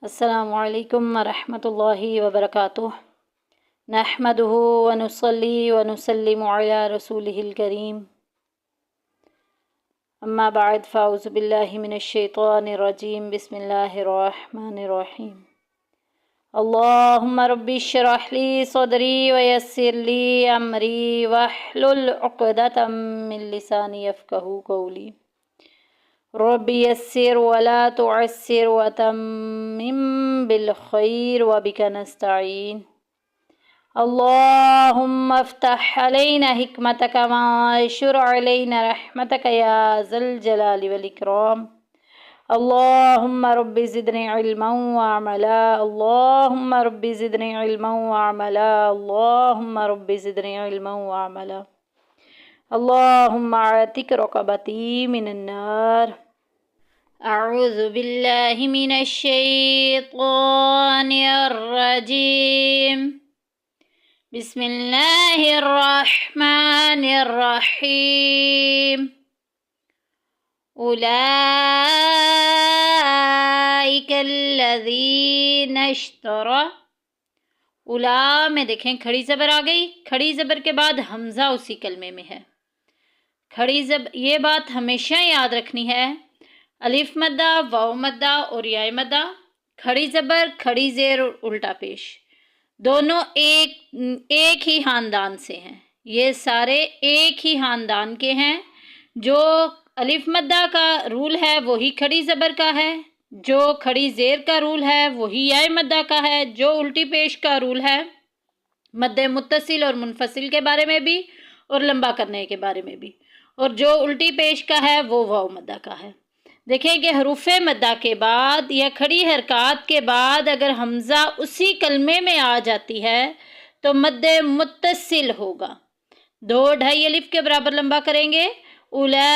السلام علیکم ورحمۃ اللہ وبرکاتہ نحمدہ ونصلی ونسلم علی رسولہ الکریم اما بعد فاعوذ باللہ من الشیطان الرجیم بسم اللہ الرحمن الرحیم اللہم رب اشرح لی صدری ویسر لی امری واحلل عقدۃ من لسانی یفقہوا قولی رب یسر ولا تعسر وتمم بالخیر وبک نستعین اللہم افتح علینا حکمتک وانشر علینا رحمتک یا ذا الجلال والاکرام اللہم رب زدنی علما وعملا اللہم رب زدنی علما وعملا اللہم رب زدنی علما وعملا اللہم اعتق رقبتی من النار اعوذ باللہ من الشیطان الرجیم بسم اللہ الرحمن الرحیم اولئک الذین اشتروا اولا میں دیکھیں کھڑی زبر آ گئی، کھڑی زبر کے بعد حمزہ اسی کلمے میں ہے۔ کھڑی یہ بات ہمیشہ یاد رکھنی ہے، الف مدہ، واو مدہ اور یا مدہ، کھڑی زبر، کھڑی زیر اور الٹا پیش، دونوں ایک ہی خاندان سے ہیں، یہ سارے ایک ہی خاندان کے ہیں۔ جو الف مدہ کا رول ہے وہی کھڑی زبر کا ہے، جو کھڑی زیر کا رول ہے وہی یا مدہ کا ہے، جو الٹی پیش کا رول ہے مد متصل اور منفصل کے بارے میں بھی اور لمبا کرنے کے بارے میں بھی، اور جو الٹی پیش کا ہے وہ واو مدہ کا ہے۔ دیکھیں کہ حروف مدہ کے بعد یا کھڑی حرکات کے بعد اگر حمزہ اسی کلمے میں آ جاتی ہے تو مد متصل ہوگا، 2.5 الف کے برابر لمبا کریں گے۔ اولئک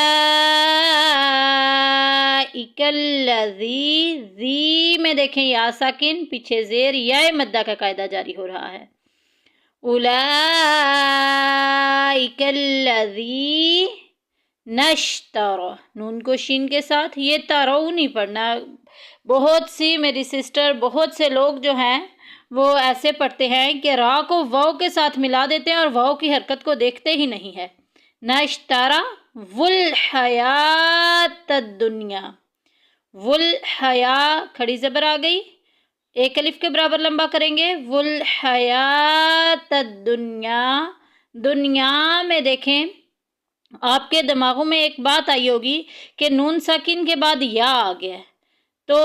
الذی، ذی میں دیکھیں یا ساکن، پیچھے زیر یا مدہ کا قاعدہ جاری ہو رہا ہے۔ اولئک الذی نشتروا، نون کو شین کے ساتھ، یہ تارو نہیں پڑھنا۔ بہت سی میری سسٹر، بہت سے لوگ جو ہیں وہ ایسے پڑھتے ہیں کہ را کو واو کے ساتھ ملا دیتے ہیں اور واو کی حرکت کو دیکھتے ہی نہیں ہے۔ نشترا والحیات الدنیا، والحیا کھڑی زبر آ گئی، 1 الف کے برابر لمبا کریں گے۔ والحیات الدنیا، دنیا میں دیکھیں آپ کے دماغوں میں ایک بات آئی ہوگی کہ نون ساکن کے بعد یا آ گیا ہے، تو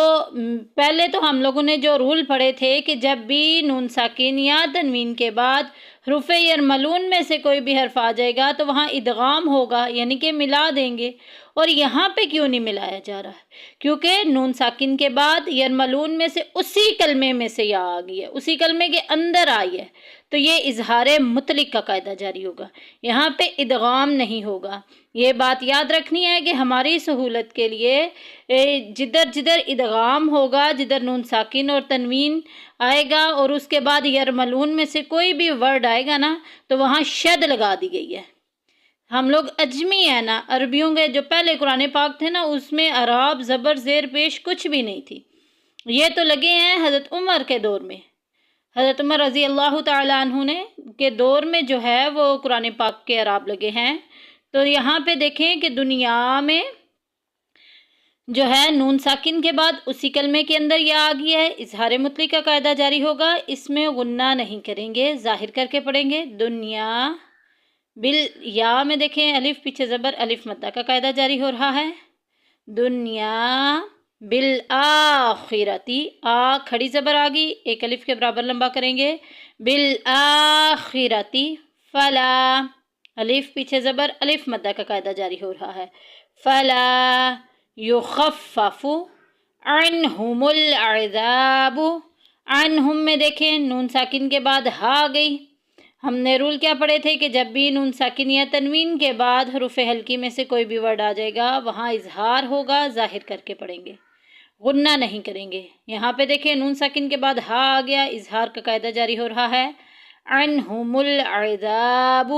پہلے تو ہم لوگوں نے جو رول پڑھے تھے کہ جب بھی نون ساکن یا تنوین کے بعد حروف یرملون میں سے کوئی بھی حرف آ جائے گا تو وہاں ادغام ہوگا، یعنی کہ ملا دیں گے، اور یہاں پہ کیوں نہیں ملایا جا رہا ہے؟ کیونکہ نون ساکن کے بعد یرملون میں سے اسی کلمے میں سے یا آ گئی ہے، اسی کلمے کے اندر آئی ہے، تو یہ اظہار مطلق کا قاعدہ جاری ہوگا، یہاں پہ ادغام نہیں ہوگا۔ یہ بات یاد رکھنی ہے کہ ہماری سہولت کے لیے جدھر ادغام ہوگا، جدھر نون ساکن اور تنوین آئے گا اور اس کے بعد یرملون میں سے کوئی بھی ورڈ آئے گا نا تو وہاں شد لگا دی گئی ہے۔ ہم لوگ اجمی ہیں نا، عربیوں کے جو پہلے قرآن پاک تھے نا اس میں اعراب زبر زیر پیش کچھ بھی نہیں تھی، یہ تو لگے ہیں حضرت عمر کے دور میں، حضرت عمر رضی اللہ تعالیٰ عنہ نے کے دور میں جو ہے وہ قرآن پاک کے اعراب لگے ہیں۔ تو یہاں پہ دیکھیں کہ دنیا میں جو ہے نون ساکن کے بعد اسی کلمے کے اندر یا آ گیا ہے، اظہار مطلق کا قاعدہ جاری ہوگا، اس میں غنہ نہیں کریں گے، ظاہر کر کے پڑھیں گے۔ دنیا یا میں دیکھیں الف پیچھے زبر، الف مدہ کا قاعدہ جاری ہو رہا ہے۔ دنیا بالآخرتی، آ کھڑی زبر آ گئی، 1 الف کے برابر لمبا کریں گے۔ بالآخرتی فلا، الف پیچھے زبر، الف مدہ کا قاعدہ جاری ہو رہا ہے۔ فلا یخفف عنہم العذاب، عنہم میں دیکھیں نون ساکن کے بعد ہا گئی، ہم نے رول کیا پڑھے تھے کہ جب بھی نون ساکن یا تنوین کے بعد حروف ہلکی میں سے کوئی بھی ورڈ آ جائے گا وہاں اظہار ہوگا، ظاہر کر کے پڑھیں گے، غنہ نہیں کریں گے۔ یہاں پہ دیکھیں نون ساکن کے بعد ہا آ گیا، اظہار کا قاعدہ جاری ہو رہا ہے۔ عنہم العذاب،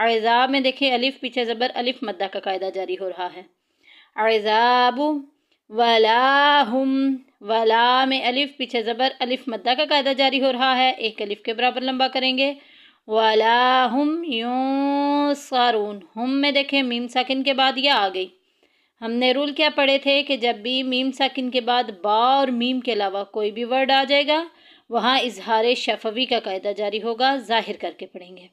عذاب میں دیکھیں الف پیچھے زبر، الف مدہ کا قاعدہ جاری ہو رہا ہے۔ عذاب ولا ہم، ولا میں الف پیچھے زبر، الف مدہ کا قاعدہ جاری ہو رہا ہے، ایک الف کے برابر لمبا کریں گے، ولا ہم ینصرون، ہم میں دیکھیں میم ساکن کے بعد یا آ گئی۔ ہم نے رول کیا پڑھے تھے کہ جب بھی میم ساکن کے بعد با اور میم کے علاوہ کوئی بھی ورڈ آ جائے گا وہاں اظہار شفوی کا قاعدہ جاری ہوگا، ظاہر کر کے پڑھیں گے۔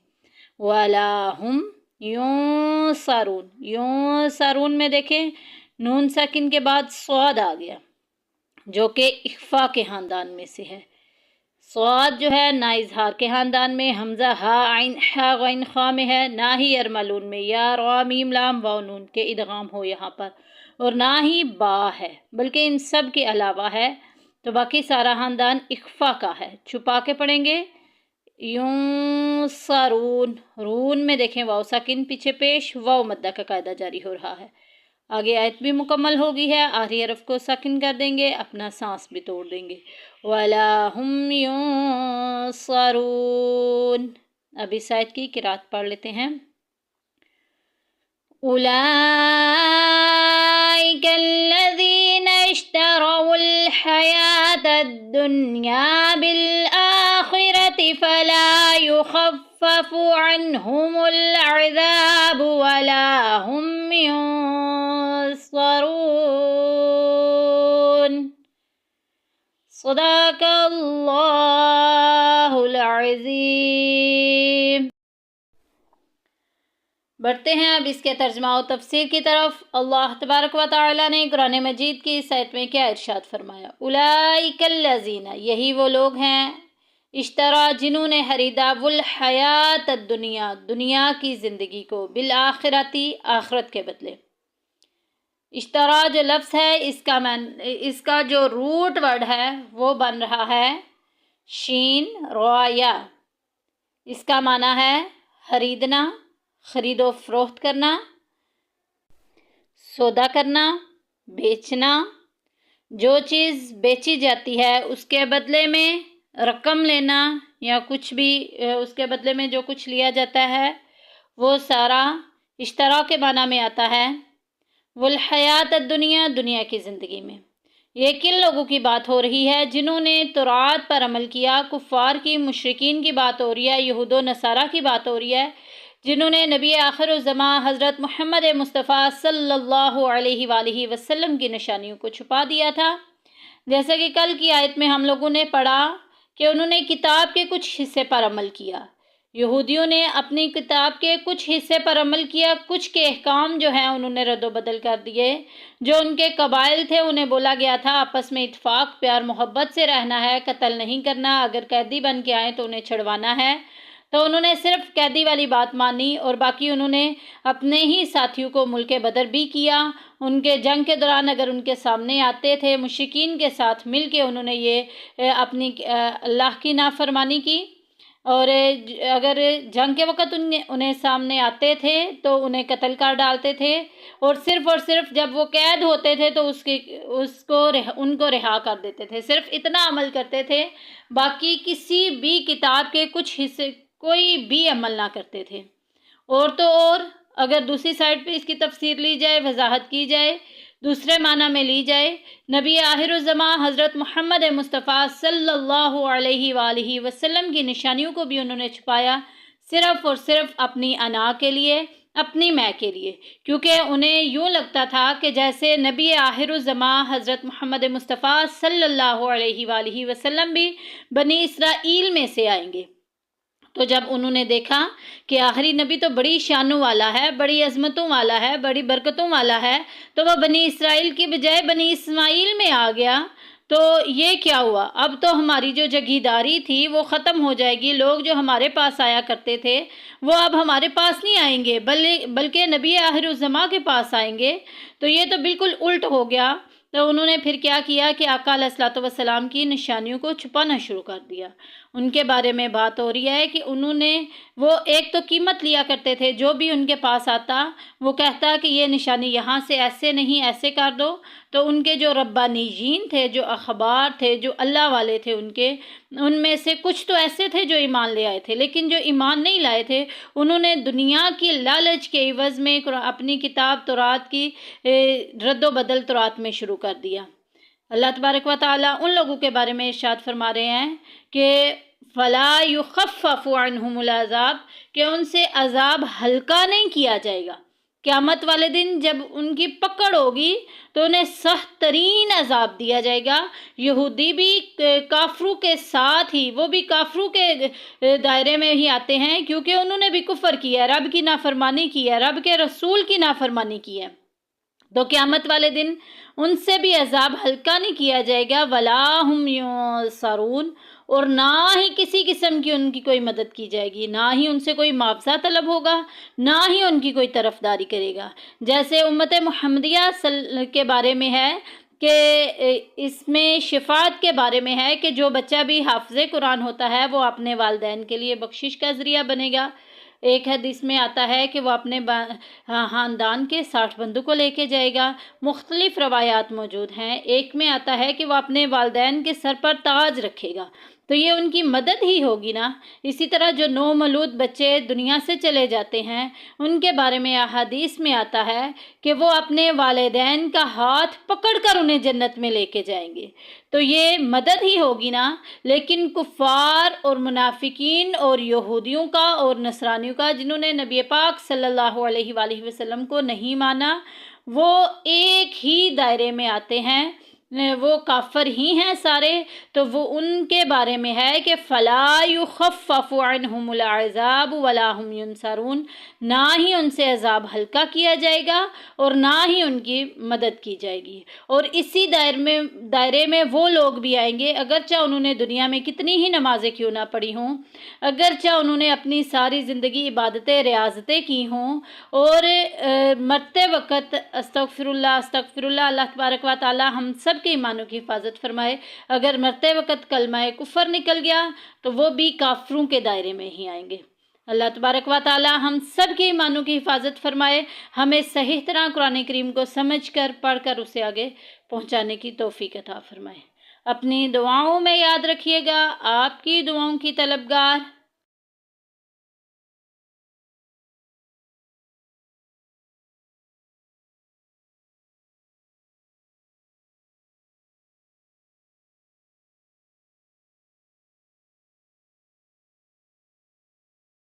ولا ہم ینصرون، ینصرون میں دیکھیں نون ساکن کے بعد صاد آ گیا جو کہ اخفا کے خاندان میں سے ہے۔ صاد جو ہے نہ اظہار کے خاندان میں، حمزہ ہا عین ہا غین خا میں ہے، نہ ہی یرملون میں یا را میم لام واو نون کے ادغام ہو یہاں پر، اور نہ ہی با ہے، بلکہ ان سب کے علاوہ ہے، تو باقی سارا خاندان اخفا کا ہے، چھپا کے پڑھیں گے۔ ینصرون، رون میں دیکھیں واو ساکن پیچھے پیش، واو مدہ کا قاعدہ جاری ہو رہا ہے۔ آگے آیت بھی مکمل ہو گئی ہے، آخری حرف کو ساکن کر دیں گے، اپنا سانس بھی توڑ دیں گے۔ وَلَا هُمْ يُنصَرُونَ۔ اب اس آیت کی قرأت پڑھ لیتے ہیں۔ أُولَئِكَ الَّذِينَ اشْتَرَوُا الْحَيَاةَ الدُّنْيَا بِالْآخِرَةِ فَلَا يُخَفَّفُ عَنْهُمُ الْعَذَابُ وَلَا هُمْ يُنصَرُونَ۔ صدق اللہ العظیم۔ بڑھتے ہیں اب اس کے ترجمہ و تفسیر کی طرف۔ اللہ تبارک و تعالی نے قرآن مجید کی اس آیت میں کیا ارشاد فرمایا؟ اولئک الذین، یہی وہ لوگ ہیں، اشترا جنہوں نے خریدا، والحیات الدنیا، دنیا کی زندگی کو، بالآخرتی، آخرت کے بدلے۔ اشترا جو لفظ ہے اس کا جو روٹ ورڈ ہے وہ بن رہا ہے شین روایا، اس کا معنی ہے خریدنا، خرید و فروخت کرنا، سودا کرنا، بیچنا۔ جو چیز بیچی جاتی ہے اس کے بدلے میں رقم لینا یا کچھ بھی اس کے بدلے میں جو کچھ لیا جاتا ہے وہ سارا اشترا کے معنی میں آتا ہے۔ والحیات الدنیا، دنیا کی زندگی میں۔ یہ کن لوگوں کی بات ہو رہی ہے؟ جنہوں نے تورات پر عمل کیا، کفار کی، مشرکین کی بات ہو رہی ہے، یہود و نصارہ کی بات ہو رہی ہے، جنہوں نے نبی آخر الزماں حضرت محمد مصطفیٰ صلی اللہ علیہ وآلہ وسلم کی نشانیوں کو چھپا دیا تھا۔ جیسا کہ کل کی آیت میں ہم لوگوں نے پڑھا کہ انہوں نے کتاب کے کچھ حصے پر عمل کیا، یہودیوں نے اپنی کتاب کے کچھ حصے پر عمل کیا، کچھ کے احکام جو ہیں انہوں نے رد و بدل کر دیے۔ جو ان کے قبائل تھے انہیں بولا گیا تھا آپس میں اتفاق پیار محبت سے رہنا ہے، قتل نہیں کرنا، اگر قیدی بن کے آئیں تو انہیں چھڑوانا ہے، تو انہوں نے صرف قیدی والی بات مانی، اور باقی انہوں نے اپنے ہی ساتھیوں کو ملک بدر بھی کیا۔ ان کے جنگ کے دوران اگر ان کے سامنے آتے تھے مشرکین کے ساتھ مل کے انہوں نے یہ اپنی اللہ کی نافرمانی کی، اور اگر جنگ کے وقت انہیں سامنے آتے تھے تو انہیں قتل کر ڈالتے تھے، اور صرف جب وہ قید ہوتے تھے تو ان کو رہا کر دیتے تھے۔ صرف اتنا عمل کرتے تھے، باقی کسی بھی کتاب کے کچھ حصے کوئی بھی عمل نہ کرتے تھے۔ اور تو اور اگر دوسری سائڈ پہ اس کی تفسیر لی جائے، وضاحت کی جائے، دوسرے معنی میں لی جائے، نبی آخر الزماں حضرت محمد مصطفیٰ صلی اللہ علیہ وآلہ وسلم کی نشانیوں کو بھی انہوں نے چھپایا، صرف اور صرف اپنی انا کے لیے، اپنی میں کے لیے، کیونکہ انہیں یوں لگتا تھا کہ جیسے نبی آخر الزماں حضرت محمد مصطفیٰ صلی اللہ علیہ وآلہ وسلم بھی بنی اسرائیل میں سے آئیں گے۔ تو جب انہوں نے دیکھا کہ آخری نبی تو بڑی شانوں والا ہے، بڑی عظمتوں والا ہے، بڑی برکتوں والا ہے، تو وہ بنی اسرائیل کی بجائے بنی اسماعیل میں آ گیا، تو یہ کیا ہوا؟ اب تو ہماری جو جگیرداری تھی وہ ختم ہو جائے گی، لوگ جو ہمارے پاس آیا کرتے تھے وہ اب ہمارے پاس نہیں آئیں گے بلکہ نبی آخر الزماں کے پاس آئیں گے، تو یہ تو بالکل الٹ ہو گیا۔ تو انہوں نے پھر کیا کیا کہ آقا علیہ الصلوۃ والسلام کی نشانیوں کو چھپانا شروع کر دیا۔ ان کے بارے میں بات ہو رہی ہے کہ انہوں نے وہ ایک تو قیمت لیا کرتے تھے، جو بھی ان کے پاس آتا وہ کہتا کہ یہ نشانی یہاں سے ایسے نہیں ایسے کر دو، تو ان کے جو ربانیین تھے، جو اخبار تھے، جو اللہ والے تھے ان میں سے کچھ تو ایسے تھے جو ایمان لے آئے تھے، لیکن جو ایمان نہیں لائے تھے انہوں نے دنیا کی لالچ کے عوض میں اپنی کتاب تورات کی رد و بدل تورات میں شروع کر دیا۔ اللہ تبارک و تعالیٰ ان لوگوں کے بارے میں ارشاد فرما رہے ہیں کہ فَلَا يُخَفَّفُ عَنْهُمُ الْعَذَابُ، کہ ان سے عذاب ہلکا نہیں کیا جائے گا۔ قیامت والے دن جب ان کی پکڑ ہوگی تو انہیں سخت ترین عذاب دیا جائے گا۔ یہودی بھی کافروں کے ساتھ ہی، وہ بھی کافروں کے دائرے میں ہی آتے ہیں، کیونکہ انہوں نے بھی کفر کیا ہے، رب کی نافرمانی کی ہے، رب کے رسول کی نافرمانی کی ہے۔ تو قیامت والے دن ان سے بھی عذاب ہلکا نہیں کیا جائے گا، وَلَا هُمْ يُنصَرُونَ، اور نہ ہی کسی قسم کی ان کی کوئی مدد کی جائے گی، نہ ہی ان سے کوئی معاوضہ طلب ہوگا، نہ ہی ان کی کوئی طرفداری کرے گا۔ جیسے امت محمدیہ کے بارے میں ہے کہ اس میں شفاعت کے بارے میں ہے کہ جو بچہ بھی حافظ قرآن ہوتا ہے وہ اپنے والدین کے لیے بخشش کا ذریعہ بنے گا۔ ایک حدیث میں آتا ہے کہ وہ اپنے خاندان کے 60 بندوں کو لے کے جائے گا۔ مختلف روایات موجود ہیں، ایک میں آتا ہے کہ وہ اپنے والدین کے سر پر تاج رکھے گا، تو یہ ان کی مدد ہی ہوگی نا۔ اسی طرح جو نومولود بچے دنیا سے چلے جاتے ہیں ان کے بارے میں احادیث میں آتا ہے کہ وہ اپنے والدین کا ہاتھ پکڑ کر انہیں جنت میں لے کے جائیں گے، تو یہ مدد ہی ہوگی نا۔ لیکن کفار اور منافقین اور یہودیوں کا اور نصرانیوں کا، جنہوں نے نبی پاک صلی اللہ علیہ وآلہ وسلم کو نہیں مانا، وہ ایک ہی دائرے میں آتے ہیں، وہ کافر ہی ہیں سارے۔ تو وہ ان کے بارے میں ہے کہ فَلَا يُخَفَّفُ عَنْهُمُ الْعَذَابُ وَلَا هُمْ يُنصَرُونَ، نہ ہی ان سے عذاب ہلکا کیا جائے گا اور نہ ہی ان کی مدد کی جائے گی۔ اور اسی دائرے میں وہ لوگ بھی آئیں گے، اگرچہ انہوں نے دنیا میں کتنی ہی نمازیں کیوں نہ پڑھی ہوں، اگرچہ انہوں نے اپنی ساری زندگی عبادتیں ریاضتیں کی ہوں، اور مرتے وقت استغفر اللہ، اللہ تبارک و تعالی ہم سب کے ایمانوں کی حفاظت فرمائے، اگر مرتے وقت کلمہ کفر نکل گیا تو وہ بھی کافروں کے دائرے میں ہی آئیں گے۔ اللہ تبارک و تعالی ہم سب کے ایمانوں کی حفاظت فرمائے، ہمیں صحیح طرح قرآن کریم کو سمجھ کر پڑھ کر اسے آگے پہنچانے کی توفیق عطا فرمائے۔ اپنی دعاؤں میں یاد رکھیے گا، آپ کی دعاؤں کی طلبگار